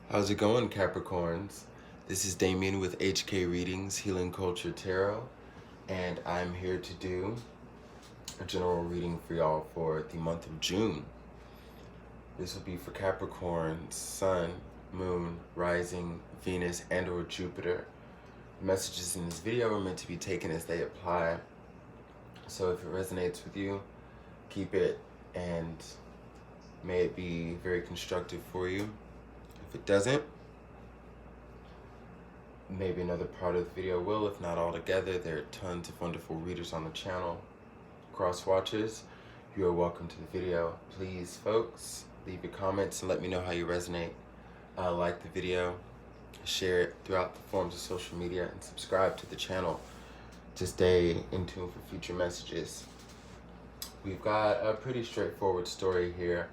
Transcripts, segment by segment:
How's it going, Capricorns? This is Damien with HK Readings, Healing Culture Tarot, and I'm here to do a general reading for y'all for the month of June. This will be for Capricorn, Sun, Moon, Rising, Venus, and or Jupiter. The messages in this video are meant to be taken as they apply, so if it resonates with you, keep it, and may it be very constructive for you. If it doesn't, maybe another part of the video will, if not all together. There are tons of wonderful readers on the channel. Cross watchers, you are welcome to the video. Please, folks, leave your comments and let me know how you resonate. Like the video, share it throughout the forms of social media, and subscribe to the channel to stay in tune for future messages. We've got a pretty straightforward story here.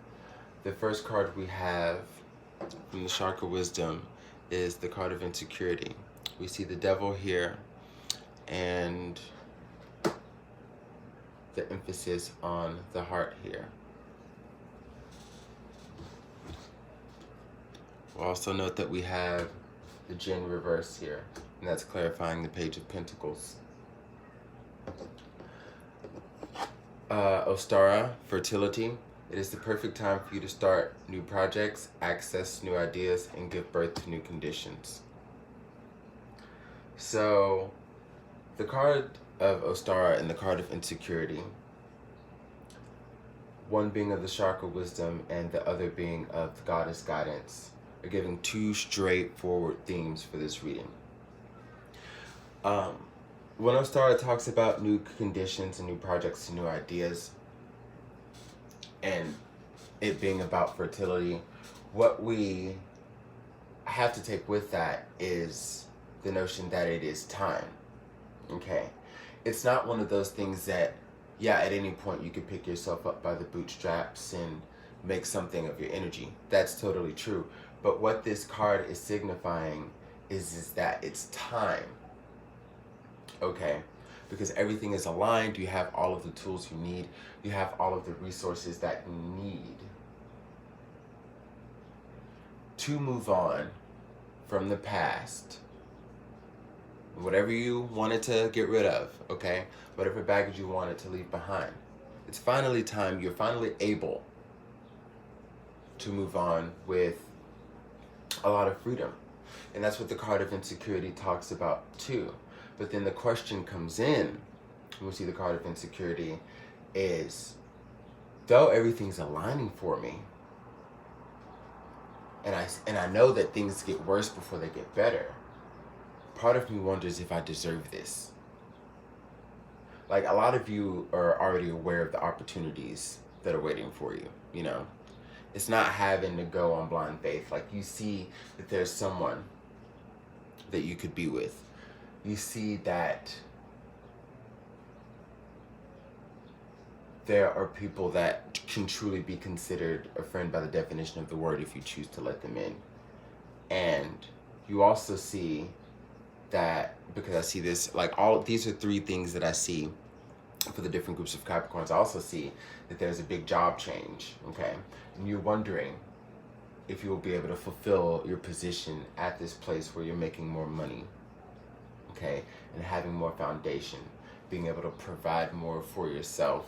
The first card we have from the Chakra Wisdom is the card of insecurity. We see the devil here and the emphasis on the heart here. We'll also note that we have the Jinn reverse here, and that's clarifying the Page of Pentacles. Ostara, fertility. It is the perfect time for you to start new projects, access new ideas, and give birth to new conditions. So, the card of Ostara and the card of insecurity, one being of the Chakra Wisdom and the other being of the Goddess Guidance, are giving two straightforward themes for this reading. When Ostara talks about new conditions and new projects and new ideas, and it being about fertility, what we have to take with that is the notion that it is time, okay? It's not one of those things that, yeah, at any point you could pick yourself up by the bootstraps and make something of your energy. That's totally true. But what this card is signifying is that it's time, okay? Because everything is aligned, you have all of the tools you need, you have all of the resources that you need to move on from the past. Whatever you wanted to get rid of, okay? Whatever baggage you wanted to leave behind. It's finally time, you're finally able to move on with a lot of freedom. And that's what the card of insecurity talks about too. But then the question comes in, when we see the card of insecurity, is, though everything's aligning for me, and I know that things get worse before they get better, part of me wonders if I deserve this. Like, a lot of you are already aware of the opportunities that are waiting for you, you know? It's not having to go on blind faith. Like, you see that there's someone that you could be with. You see that there are people that can truly be considered a friend by the definition of the word if you choose to let them in. And you also see that, because I see this, like, all these are three things that I see for the different groups of Capricorns. I also see that there's a big job change, okay? And you're wondering if you will be able to fulfill your position at this place where you're making more money, okay? And having more foundation, being able to provide more for yourself,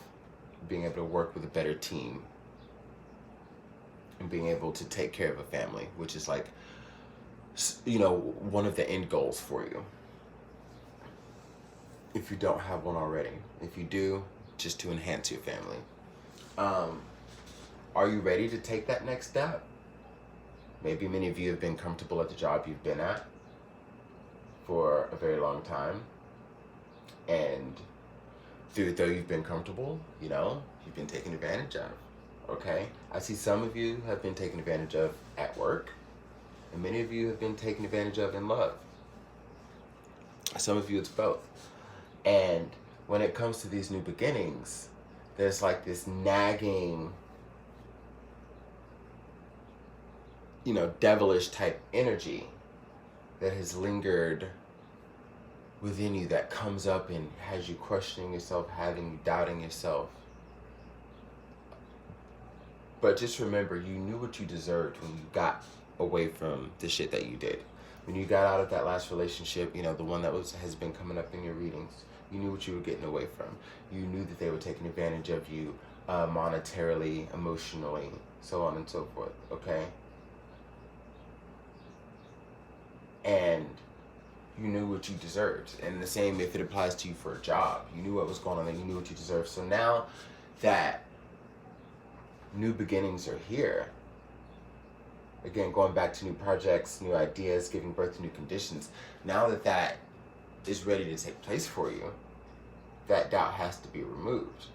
being able to work with a better team, and being able to take care of a family, which is, like, you know, one of the end goals for you, if you don't have one already. If you do, just to enhance your family. Are you ready to take that next step? Maybe many of you have been comfortable at the job you've been at for a very long time, and though you've been comfortable, you know, you've been taken advantage of, okay? I see some of you have been taken advantage of at work, and many of you have been taken advantage of in love. Some of you, it's both. And when it comes to these new beginnings, there's like this nagging, you know, devilish type energy that has lingered within you, that comes up and has you questioning yourself, having you doubting yourself. But just remember, you knew what you deserved when you got away from the shit that you did. When you got out of that last relationship, you know, the one that has been coming up in your readings, you knew what you were getting away from. You knew that they were taking advantage of you monetarily, emotionally, so on and so forth, okay? And you knew what you deserved. And the same if it applies to you for a job. You knew what was going on and you knew what you deserved. So now that new beginnings are here, again, going back to new projects, new ideas, giving birth to new conditions, now that that is ready to take place for you, that doubt has to be removed.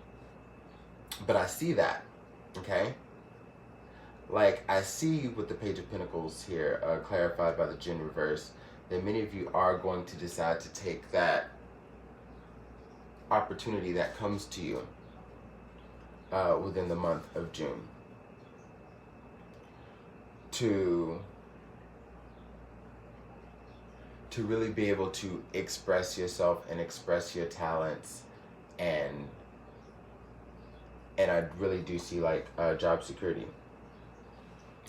But I see that, okay? Like, I see with the Page of Pentacles here, clarified by the Jinn reverse, that many of you are going to decide to take that opportunity that comes to you within the month of June to really be able to express yourself and express your talents, and I really do see like job security.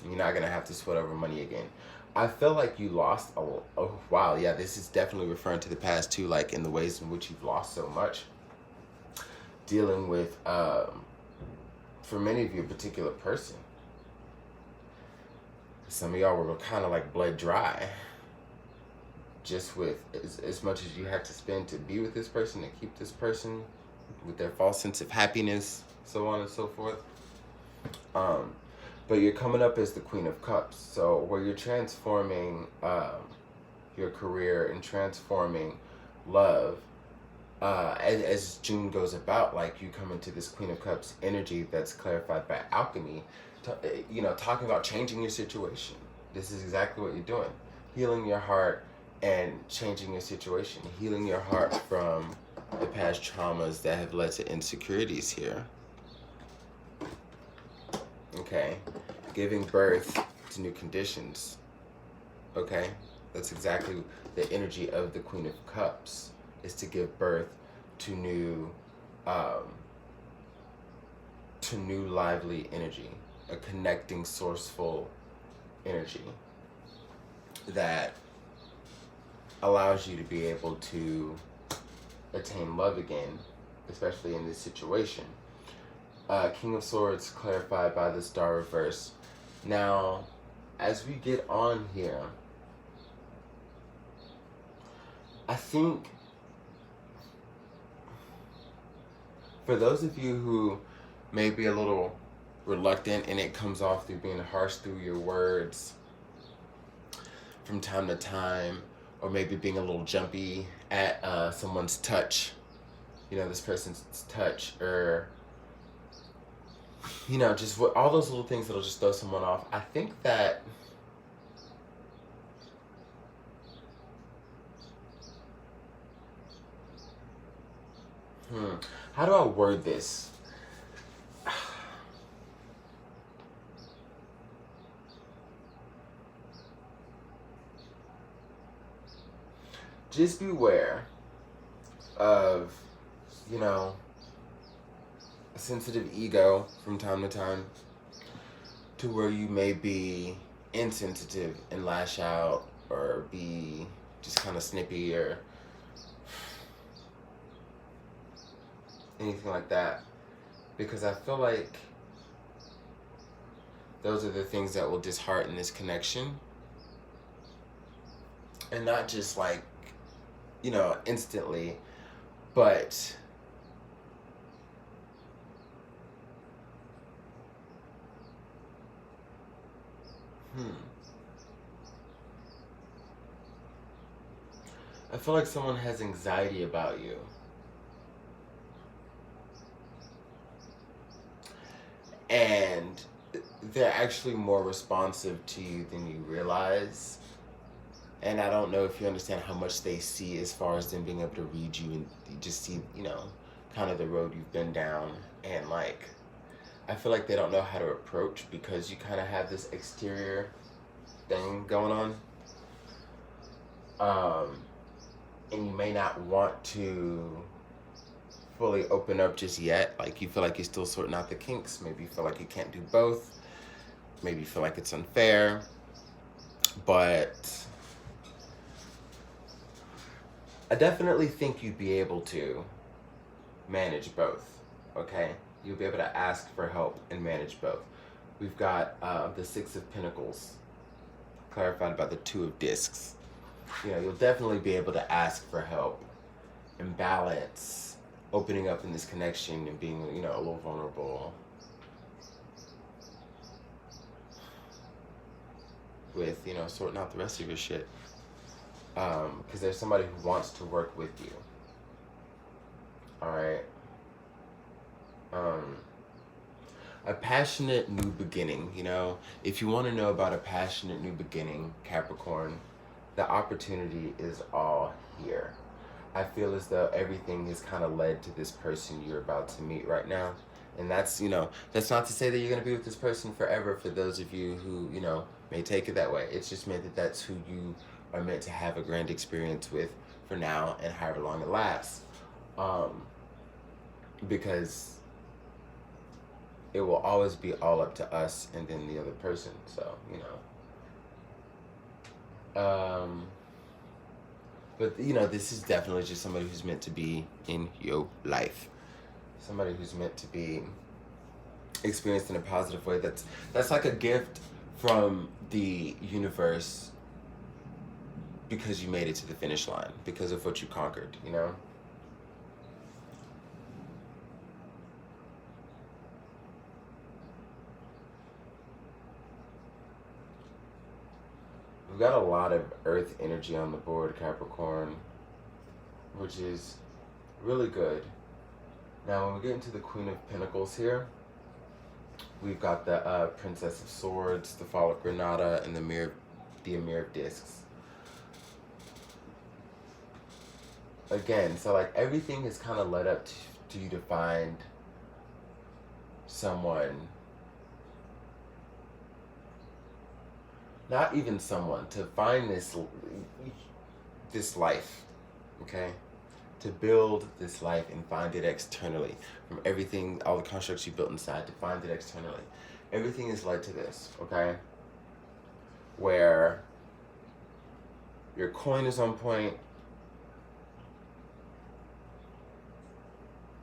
You're not gonna have to sweat over money again. I feel like you lost wow, yeah, this is definitely referring to the past too, like in the ways in which you've lost so much. Dealing with, for many of you, a particular person. Some of y'all were kind of like bled dry. Just with as much as you had to spend to be with this person, to keep this person, with their false sense of happiness, so on and so forth. But you're coming up as the Queen of Cups, so where you're transforming your career and transforming love, as June goes about, like you come into this Queen of Cups energy that's clarified by alchemy, you know, talking about changing your situation. This is exactly what you're doing. Healing your heart and changing your situation. Healing your heart from the past traumas that have led to insecurities here. Okay, giving birth to new conditions. Okay, that's exactly the energy of the Queen of Cups, is to give birth to new lively energy, a connecting, sourceful energy that allows you to be able to attain love again, especially in this situation. King of Swords clarified by the Star reverse. Now, as we get on here, I think for those of you who may be a little reluctant and it comes off through being harsh through your words from time to time, or maybe being a little jumpy at someone's touch, you know, this person's touch, or you know, just all those little things that'll just throw someone off. I think that how do I word this? Just beware of, you know, a sensitive ego from time to time, to where you may be insensitive and lash out, or be just kind of snippy, or anything like that, because I feel like those are the things that will dishearten this connection, and not just like, you know, instantly, but I feel like someone has anxiety about you. And they're actually more responsive to you than you realize. And I don't know if you understand how much they see as far as them being able to read you and just see, you know, kind of the road you've been down. And like, I feel like they don't know how to approach, because you kind of have this exterior thing going on. And you may not want to fully open up just yet. Like, you feel like you're still sorting out the kinks. Maybe you feel like you can't do both. Maybe you feel like it's unfair. But I definitely think you'd be able to manage both, okay? You'll be able to ask for help and manage both. We've got the Six of Pentacles clarified by the Two of Discs. You know, you'll definitely be able to ask for help and balance opening up in this connection and being, you know, a little vulnerable with, you know, sorting out the rest of your shit. Because there's somebody who wants to work with you. Alright? A passionate new beginning, you know? If you want to know about a passionate new beginning, Capricorn, the opportunity is all here. I feel as though everything has kind of led to this person you're about to meet right now. And that's, you know, that's not to say that you're going to be with this person forever for those of you who, you know, may take it that way. It's just meant that that's who you are meant to have a grand experience with for now and however long it lasts. Because it will always be all up to us and then the other person. So, you know. But, you know, this is definitely just somebody who's meant to be in your life. Somebody who's meant to be experienced in a positive way. That's like a gift from the universe because you made it to the finish line, because of what you conquered, you know? We've got a lot of earth energy on the board, Capricorn, which is really good. Now, when we get into the Queen of Pentacles here, we've got the Princess of Swords, the Fall of Granada, and the Emir of Discs. Again, so like everything has kind of led up to you to find someone, not even someone, to find this life, okay? To build this life and find it externally. From everything, all the constructs you built inside, to find it externally. Everything has led to this, okay? Where your coin is on point,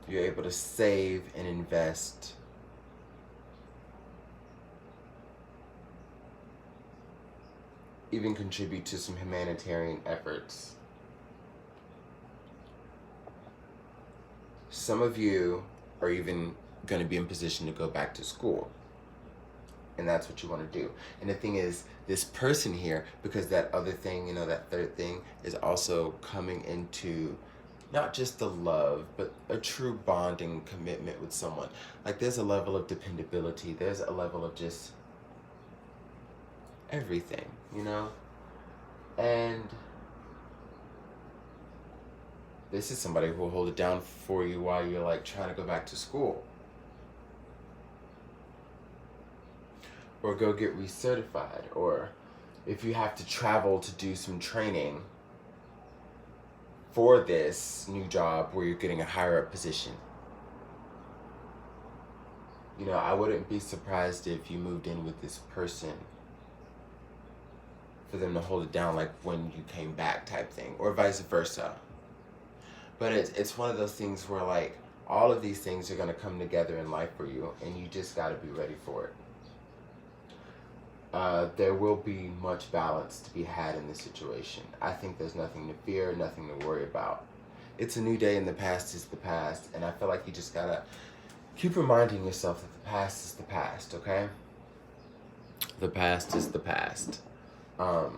you're able to save and invest. Even contribute to some humanitarian efforts. Some of you are even going to be in position to go back to school. And that's what you want to do. And the thing is, this person here, because that other thing, you know, that third thing is also coming into not just the love, but a true bonding commitment with someone. Like there's a level of dependability. There's a level of just everything, you know? And this is somebody who will hold it down for you while you're like trying to go back to school. Or go get recertified. Or if you have to travel to do some training for this new job where you're getting a higher up position. You know, I wouldn't be surprised if you moved in with this person for them to hold it down like when you came back type thing, or vice versa. But it's one of those things where like all of these things are going to come together in life for you, and you just got to be ready for it. There will be much balance to be had in this situation. I think there's nothing to fear, nothing to worry about. It's a new day and the past is the past, and I feel like you just gotta keep reminding yourself that the past is the past, okay? The past is the past. It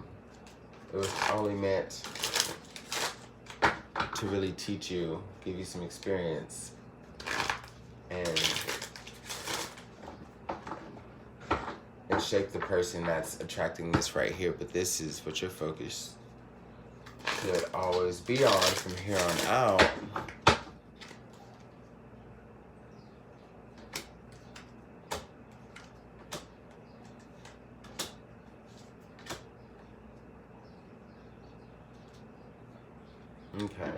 was only meant to really teach you, give you some experience, and shape the person that's attracting this right here. But this is what your focus should always be on from here on out. Okay.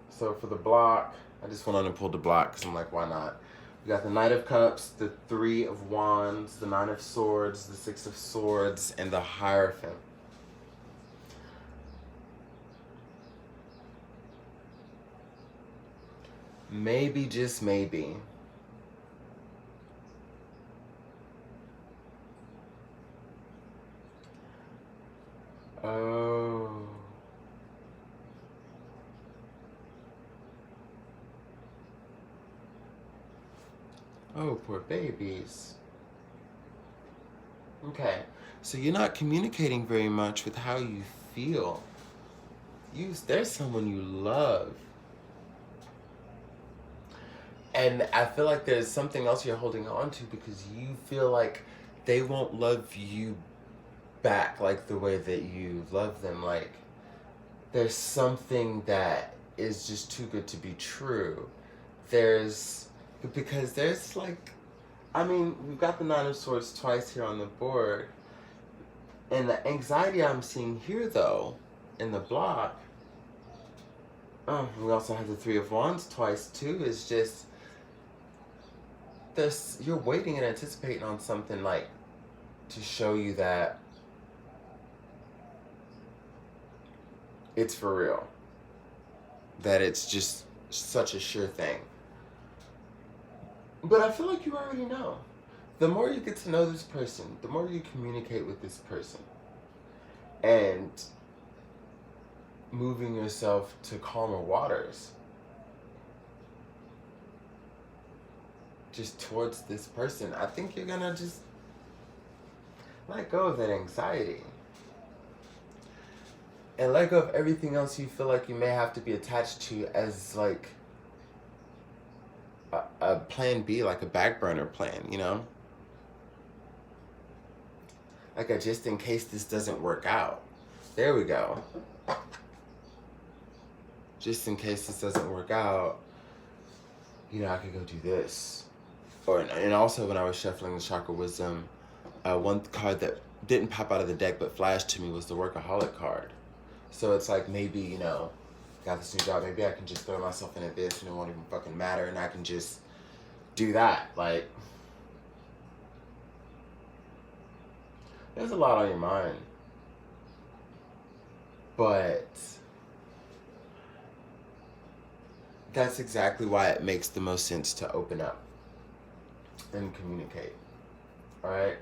So for the block, I just went on and pulled the block because I'm like, why not? You got the Knight of Cups, the Three of Wands, the Nine of Swords, the Six of Swords, and the Hierophant. Maybe, just maybe, oh, oh, poor babies. Okay, so you're not communicating very much with how you feel. There's someone you love. And I feel like there's something else you're holding on to because you feel like they won't love you back like the way that you love them. Like, there's something that is just too good to be true. Because there's like, I mean, we've got the Nine of Swords twice here on the board. And the anxiety I'm seeing here, though, in the block, we also have the Three of Wands twice, too, is just, you're waiting and anticipating on something, like, to show you that it's for real. That it's just such a sure thing. But I feel like you already know. The more you get to know this person, the more you communicate with this person. And moving yourself to calmer waters. Just towards this person. I think you're gonna just let go of that anxiety. And let go of everything else you feel like you may have to be attached to as like a plan B, like a back burner plan, you know? Like a just in case this doesn't work out. There we go. Just in case this doesn't work out, you know, I could go do this. And also when I was shuffling the Chakra Wisdom, one card that didn't pop out of the deck but flashed to me was the Workaholic card. So it's like, maybe, you know, got this new job, maybe I can just throw myself into this and it won't even fucking matter and I can just do that. Like, there's a lot on your mind. But that's exactly why it makes the most sense to open up and communicate. Alright?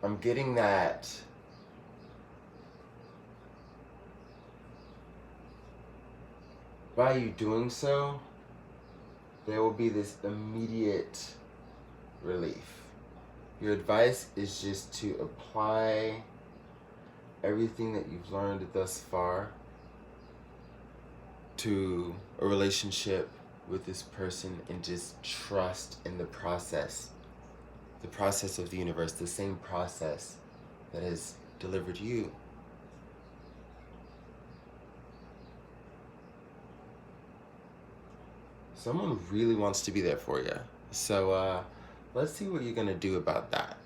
I'm getting that by you doing so, there will be this immediate relief. Your advice is just to apply everything that you've learned thus far to a relationship with this person and just trust in the process of the universe, the same process that has delivered you. Someone really wants to be there for you. So let's see what you're gonna do about that.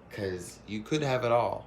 'Cause you could have it all.